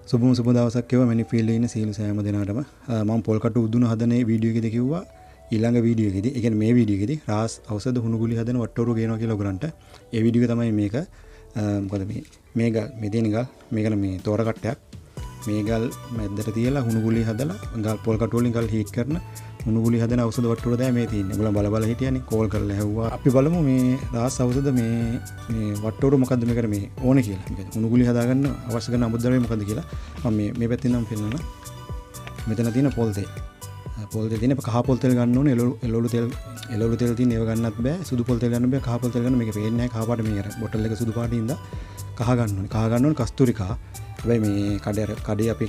සුබම සුබ දවසක් වේවා මැනිෆීල්ඩ් ඉන්න සීල සෑම දිනකටම මම පොල් කටු උදුන හදන වීඩියෝ එකේදී කිව්වා ඊළඟ වීඩියෝ එකේදී ඒ කියන්නේ මේ වීඩියෝ එකේදී රාස් ඖෂධ හුණුගුලි හදන වට්ටෝරු ගේනවා කියලා ඔයගලන්ට ඒ වීඩියෝ එක තමයි මේක මොකද මේ තියෙන ගල් මේකන මේ තෝර කට්ටයක් මේ ගල් මැද්දට තියලා හුණුගුලි හදලා ගල් පොල් කටු වලින් ගල් හීට් කරන හුණුගුලි හදන ඖෂධ වට්ටෝර දැන් මේ තියෙන්නේ. ඔයගලන් බල හිටියානේ කෝල් කරලා ඇහුවා. අපි බලමු මේ රාස් ඖෂධ මේ වට්ටෝරු මොකද්ද මේකට මේ ඕනේ කියලා. මොකද හුණුගුලි හදාගන්න අවශ්‍ය කරන අමුද්‍රව්‍ය මොකද්ද කියලා මම මේ පැත්තෙන් නම් පෙන්නන. මෙතන තියෙන පොල් තෙල්. පොල් තෙල් තියෙන කහ පොල් තෙල් ගන්න ඕනේ. එළවලු තෙල් තියෙන ඒව ගන්නත් බෑ. සුදු පොල් තෙල් ගන්න බෑ. කහ පොල් තෙල් ගන්න මේක පේන්නේ නැහැ. කහ පාට මේක බොටල් එක සුදු පාටින් ඉඳලා කහ ගන්න ඕනේ. කහ ගන්න ඕනේ කස්තූරි කහ. හැබැයි මේ කඩේ අපි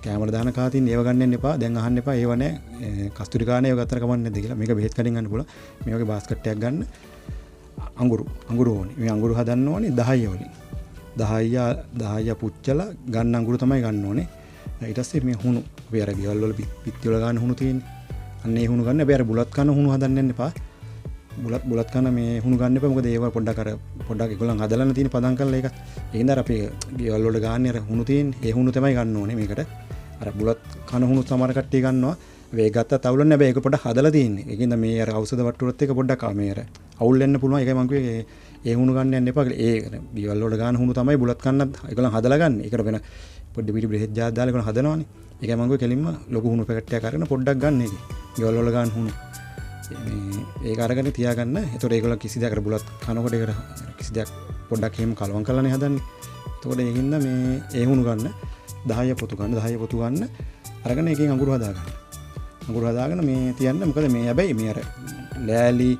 කැමර දාන කහ තියෙන ඒව ගන්න යන්න එපා. දැන් අහන්න එපා. ඒව නැහැ. කස්තූරි කහනේ ඒව ගත්තට කමක් නැද්ද කියලා. මේක බෙහෙත් කඩෙන් ගන්න පුළුවන්. මේ වගේ බාස්කට් එකක් ගන්න. අඟුරු ඕනේ. මේ අඟුරු හදන්න ඕනේ 10 වලින්. 10 පුච්චලා ගන්න අඟුරු තමයි ගන්න ඕනේ. ඊට පස්සේ මේ හුණු අපි අර ගෙවල් වල පිටි වල ගන්න හුණු තියෙන්නේ. අන්න ඒ හුණු ගන්න. හැබැයි අර බුලත් කන හුණු හදන්න යන්න එපා. බුලත් කන මේ හුණු ගන්න එපා. මොකද ඒව පොඩ්ඩක් ඒගොල්ලන් හදලා තියෙන පදම් කරලා ඒකත්. ඒකින්ද අර අපි ගෙවල් වල ගන්න අර හුණු තියෙන්නේ. ඒ හුණු තමයි ගන්න ඕනේ මේකට. අර බුලත් කන හුණු සමහර කට්ටිය ගන්නවා. වේ ගත්තා අවුලන්නේ නැහැ. ඒක පොඩ්ඩක් හදලා තියෙන්නේ. ඒකින්ද මේ අර ඖෂධ වට්ටුරත් එක පොඩ්ඩක් මේ අර අවුල් වෙන්න පුළුවන්. ඒකයි මම කිව්වේ ඒ හුණු ගන්න යන්න එපා කියලා. ඒ ගෙවල් වල ගන්න හුණු තමයි බුලත් කන්නත් ඒගොල්ලන් හදලා ගන්න. ඒකට වෙන පොඩි පිටි බෙහෙත් ජාත් දාලා ඒගොල්ලන් හදනවානේ. ඒකයි මම කිව්වේ කෙලින්ම ලොකු හුණු පැකට් එකක් අරගෙන පොඩ්ඩක් ගන්න ඒකේ. ගෙවල් වල ගන්න හුණු. ඒක අරගෙන තියාගන්න. ඒතකොට ඒගොල්ලන් කිසි දෙයක් අර බුලත් කනකොට ඒකට කිසි දෙයක් පොඩ්ඩක් එහෙම කලවම් කරලානේ හදන්නේ. එතකොට ඒකින්ද මේ ඒ හුණු ගන්න 10 පොතු ගන්න අරගෙන එකෙන් අඟුරු හදාගන්න. අඟුරු හදාගෙන මේ තියන්න. මොකද මේ හැබැයි මේ අර ලෑලි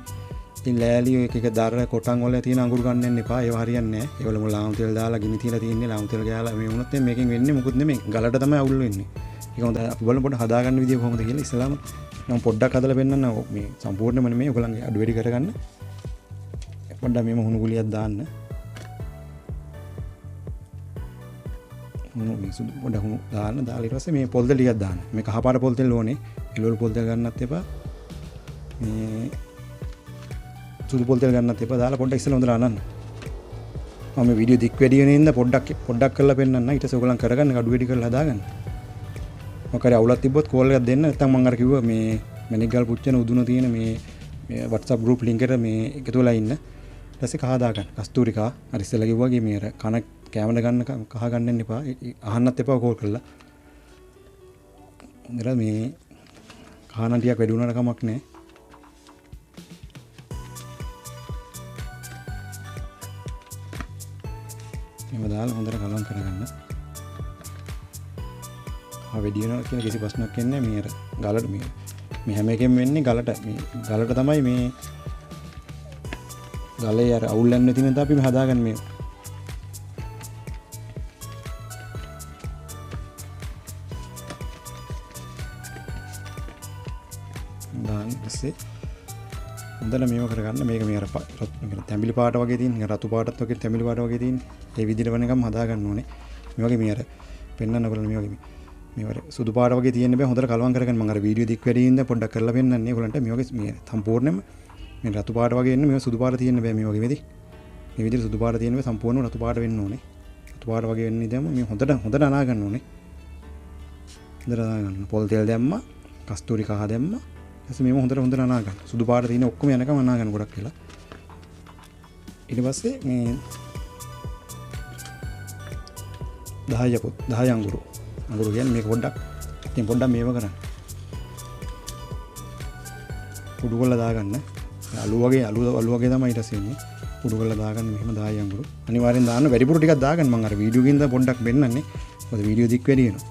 එක දර කොටන් වල තියෙන අඟුරු ගන්න යන්න එපා. ඒව හරියන්නේ නැහැ. ඒවල මොන ලාම් තෙල් දාලා ගිනි තියලා තියෙන්නේ. ලාම් තෙල් ගාලා මේ වුණත් මේකෙන් වෙන්නේ මොකුත් නෙමෙයි. ගලට තමයි අවුල් වෙන්නේ. ඒක හොඳ අපි බලමු පොඩ්ඩක් හදාගන්න විදිය කොහොමද කියලා. ඉස්සලාම මම පොඩ්ඩක් හදලා පෙන්නන්න මේ සම්පූර්ණයෙන්ම නෙමෙයි. ඔයගොල්ලන්ගේ අඩු වැඩි කරගන්න. පොඩ්ඩක් මේම හුණු ගුලියක් දාන්න. මේ සුදු පොඩ්ඩක් හුණු දාලා ඊට පස්සේ මේ පොල් තෙල් ටිකක් දාන්න. මේ කහ පාට පොල් තෙල් ඕනේ. එළවලු පොල් තෙල් ගන්නත් එපා. මේ සුදු පොල් තෙල් ගන්නත් එපා. දාලා පොඩ්ඩක් ඉස්සෙල්ලා හොඳට අනන්න. මම මේ වීඩියෝ දික් වැඩි වෙන ඉඳන් පොඩ්ඩක් කරලා පෙන්නන්න. ඊට පස්සේ ඔයගොල්ලන් කරගන්න අඩු වැඩි කරලා හදාගන්න. මොකද අවුලක් තිබ්බොත් කෝල් එකක් දෙන්න. නැත්නම් මම අර කිව්වා මේ මැනික් ගල් පුච්චන උදුන තියෙන මේ WhatsApp group link එකට මේ එකතු වෙලා ඉන්න. ඊට පස්සේ කහ දාගන්න. කස්තූරි කහ. අර ඉස්සෙල්ලා කිව්වා වගේ මේ අර කන කැමර ගන්න කහ ගන්න යන්න එපා. අහන්නත් එපා කෝල් කරලා. ඉතින් මේ කහන ටිකක් වැඩි වුණාට කමක් නැහැ. මේව දාලා හොඳට කලවම් කරගන්න. වැඩි වෙනවා කියන කිසි ප්‍රශ්නයක් එන්නේ නැහැ. මේ අර ගලට මේ හැම එකෙම වෙන්නේ ගලට. මේ ගලට තමයි මේ ගලේ අර අවුල් යන්නේ නැති නිසා අපි මේ හදාගන්නේ මේ. දාන්න ඉස්සේ හොඳට මේව කරගන්න. මේක මේ අර තැඹිලි පාට වගේ තියෙන, රතු පාටත් වගේ තැඹිලි පාට වගේ තියෙන. ඒ විදිහට වෙනකම් හදාගන්න ඕනේ. මේ වගේ මේ අර පෙන්නන්න බලන්න මේ වගේ මේ වර සුදු පාට වගේ තියෙන්න බෑ. හොඳට කලවම් කරගන්න. මම අර වීඩියෝ දික් වැඩි ඉඳන් පොඩ්ඩක් කරලා පෙන්නන්නේ. ඒගොල්ලන්ට මේ වගේ මේ සම්පූර්ණයෙන්ම මේ රතු පාට වගේ එන්නේ. මේ සුදු පාට තියෙන්න බෑ. මේ වගේ වෙදි. මේ විදිහට සුදු පාට තියෙන්න බෑ. සම්පූර්ණව රතු පාට වෙන්න ඕනේ. රතු පාට වගේ වෙන්න ඉඳන් මේ හොඳට අනා ගන්න ඕනේ. හොඳට අනා ගන්න. පොල් තෙල් දැම්මා. කස්තූරි කහ දැම්මා. ඊට පස්සේ මේව හොඳට අනා ගන්න. සුදු පාට තියෙන ඔක්කොම යනකම් අනා ගන්න ගොඩක් වෙලා. ඊට පස්සේ මේ 10 අඟුරු කියන්නේ මේක පොඩ්ඩක් මේව කරන්න. කුඩු කරලා දාගන්න. අලු වගේ තමයි ඊට පස්සේ එන්නේ. කුඩු කරලා දාගන්න මෙහෙම 10 අඟුරු. අනිවාර්යෙන් දාන්න වැඩිපුර ටිකක් දාගන්න. මම අර වීඩියෝ එකකින් පොඩ්ඩක් වෙන්නන්නේ. මොකද වීඩියෝ දික් වැඩි වෙනවා.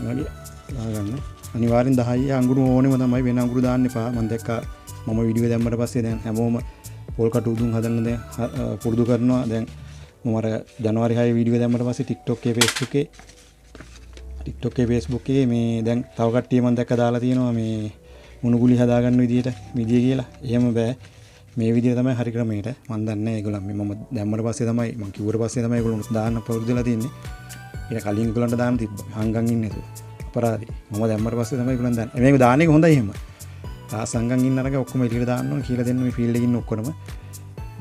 වගේ දාගන්න. අනිවාර්යෙන් 10 අඟුරු ඕනෙම තමයි. වෙන අඟුරු දාන්න එපා. මම දැක්කා මම වීඩියෝ දැම්මට පස්සේ දැන් හැමෝම පොල් කටු උදුන් හදන්න දැන් පුරුදු කරනවා. දැන් මම අර ජනවාරි 6 වීඩියෝ දැම්මට පස්සේ TikTok එකේ Facebook එකේ මේ දැන් තව කට්ටිය මම දැක්ක දාලා තියෙනවා මේ මුණුගුලි හදාගන්න විදිය කියලා. එහෙම බෑ. මේ විදිය තමයි හරි ක්‍රමයට. මම දන්නේ ඒගොල්ලන් මම දැම්මට පස්සේ තමයි මම කිව්වට පස්සේ තමයි ඒගොල්ලන් දාන්න පුරුදුලා තින්නේ. ඊට කලින් ඒගොල්ලන්ට දාන්න තිබ්බා. හංගන් ඉන්නේ නේද? අපරාධි. මම දැම්මට පස්සේ තමයි ඒගොල්ලන් දාන්නේ. මේක දාන එක හොඳයි එහෙම. සංගම් ඉන්න අරගෙන ඔක්කොම එළියට දාන්න ඕන කියලා දෙන්න මේ ෆීල්ඩ් එකේ ඉන්න ඔක්කොම.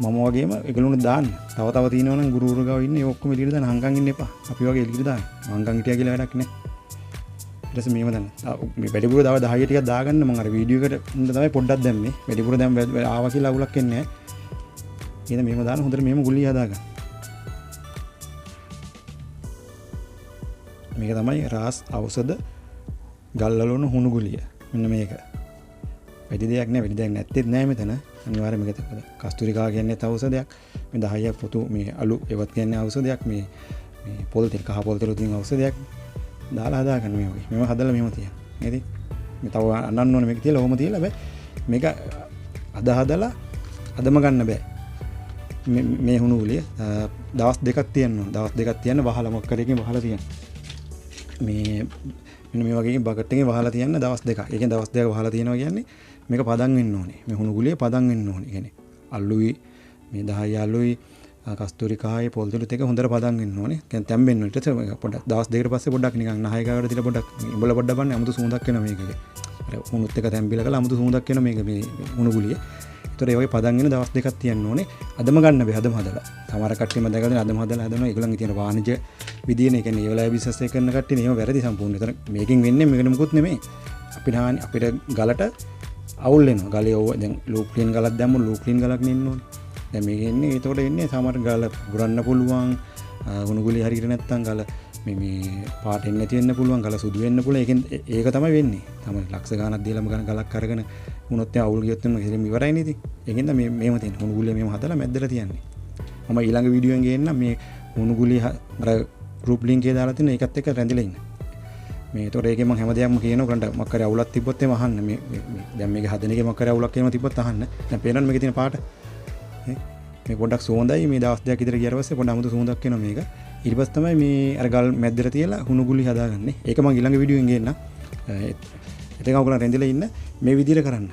මම වගේම ඒගොල්ලොන්ට දාන්න. තව තියෙනවා නම් ගුරු ගාව ඉන්නේ ඒ ඔක්කොම එළියට දාන්න. හංගන් ඉන්න එපා. අපි වගේ එළියට දාන්න. හංගන් හිටියා කියලා වැඩක් නැහැ. ඊට පස්සේ මේව දාන්න. මේ වැඩිපුර තව 10 ටිකක් දාගන්න මම අර වීඩියෝ එකට තමයි පොඩ්ඩක් දැම්මේ. වැඩිපුර දැන් ආවා කියලා අවුලක් එන්නේ නැහැ. එහෙනම් මේව දාන්න හොඳට මේම ගුලිය හදාගන්න. මේක තමයි රාස් ඖෂධ ගල්වලුණු හුණු ගුලිය. මෙන්න මේක. වැඩි දෙයක් නෑ, වැඩි දෙයක් නැත්තේත් නෑ මෙතන. අනිවාර්යයෙන් මේක තමයි. කස්තුරිකා කියන්නේ ඖෂධයක්. මේ 10ක් පොතු මේ අලු ඒවත් කියන්නේ ඖෂධයක්. මේ පොල් තෙල් කහ පොල් තෙල් තියෙන ඖෂධයක් දාලා හදාගන්න මේ වගේ. මේව හදලා මෙහෙම තියන්න. නේද? මේ තව අනන්න ඕනේ මේක තියලා ඔහොම තියලා බෑ. මේක හදලා අදම ගන්න බෑ. මේ හුණු ගුලිය දවස් දෙකක් තියන්න ඕන. දවස් දෙකක් තියන්න වහලා මොකක් කරේකින් වහලා තියන්න. මේ මෙන්න මේ වගේ බකට් එකේ වහලා තියන්න දවස් දෙකක්. ඒ කියන්නේ දවස් දෙකක් වහලා තියනවා කියන්නේ මේක පදන් වෙන්න ඕනේ. මේ හුණු ගුලිය පදන් වෙන්න ඕනේ. කියන්නේ අලුයි මේ 10 අලුයි කස්තුරිකායි පොල් තෙලුත් එක හොඳට පදන් වෙන්න ඕනේ. කියන්නේ තැම්බෙන්න ඕනේ. ඊට පස්සේ පොඩ්ඩක් දවස් දෙකකට පස්සේ පොඩ්ඩක් නිකන් නහය ගාවට තියලා පොඩ්ඩක් ඉඹල පොඩ්ඩක් බලන්න අමුතු සුවඳක් එනවා මේකේ. අර හුණුත් එක තැම්බිලා කළා අමුතු සුවඳක් එනවා මේක මේ හුණු ගුලිය. ඒතර ඒ වගේ පදන් වෙන දවස් දෙකක් තියන්න ඕනේ. අදම ගන්න බෑ. අදම හදලා. සමහර කට්ටියම දැකලා අදම හදලා හදනවා. ඒගොල්ලන්ගේ තියෙන වාණිජ්‍ය විදියනේ. ඒ කියන්නේ ඒ වෙලාවේ බිස්නස් එක කරන කට්ටිය නේ ඒව වැරදි සම්පූර්ණ. ඒතර මේකෙන් වෙන්නේ මේකට මොකුත් නෙමෙයි. අපිට ගලට අවුල් වෙනවා. ගලේ ඕව දැන් ලූප් ක්ලීන් ගලක් දැම්මොත් ලූප් ක්ලීන් ගලක් නෙන්න ඕනේ. දැන් මේක එන්නේ ඒතකොට එන්නේ සමහර ගල පුරන්න පුළුවන්. ගුණගුලි හරියට නැත්තම් ගල මේ පාට එන්නේ නැති වෙන්න පුළුවන්. ගල සුදු වෙන්න පුළුවන්. ඒකෙන් ඒක තමයි වෙන්නේ. තමයි ලක්ෂ ගාණක් දීලාම ගන්න ගලක් අරගෙන වුණොත් අවුල් ගියොත් එන්න ඉතින් ඉවරයි නේද? ඒකෙන්ද මේම තියෙන ගුණගුලිය මේම හදලා මැද්දලා තියන්නේ. මම ඊළඟ වීඩියෝ එකෙන් ගේන්නම් මේ ගුණගුලිය අර ගෲප් ලින්ක් එකේ දාලා තියෙන ඒකත් එක්ක රැඳිලා ඉන්න. මේ ඒතකොට ඒකේ මම හැමදේම කියනවා කරන්න මක් කරේ අවුලක් තිබ්බොත් එම අහන්න. මේ දැන් මේක හදන එකේ මක් කරේ අවුලක් එහෙම තිබ්බොත් අහන්න. දැන් පේනවනේ මේකේ තියෙන පාට. මේ පොඩ්ඩක් සුවඳයි. මේ දවස් දෙකක් ඉදිරිය ගියාට පස්සේ පොඩ්ඩක් අමුතු සුවඳක් එනවා මේක. ඊට පස්සේ තමයි මේ අර ගල් මැද්දට තියලා හුණු ගුලි හදාගන්නේ. ඒක මම ඊළඟ වීඩියෝ එකෙන් ගේන්නම්. එතන ඔයගොල්ලෝ රැඳිලා ඉන්න මේ විදිහට කරන්න.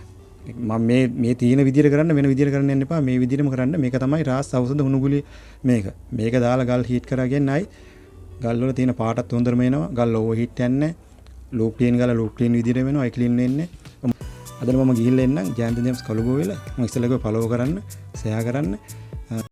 මම මේ තියෙන විදිහට කරන්න වෙන විදිහට කරන්න යන්න එපා. මේ විදිහටම කරන්න. මේක තමයි රාස් ඖෂධ හුණු ගුලි මේක. මේක දාලා ගල් හීට් කරගෙන ආයි ගල් වල තියෙන පාටත් හොඳටම එනවා. ගල් ඕවර් හීට් යන්නේ නැහැ. ලූප් ක්ලීන් ගාලා ලූප් ක්ලීන් විදිහට වෙනවා. අයි ක්ලීන් වෙන්නේ. අද මම ගිහිල්ලා එන්නම් ජයන්ත ජේම්ස් කළුබෝවිල. මම ඉස්සෙල්ලා ගිහුවා ෆලෝ කරන්න, ෂෙයා කරන්න.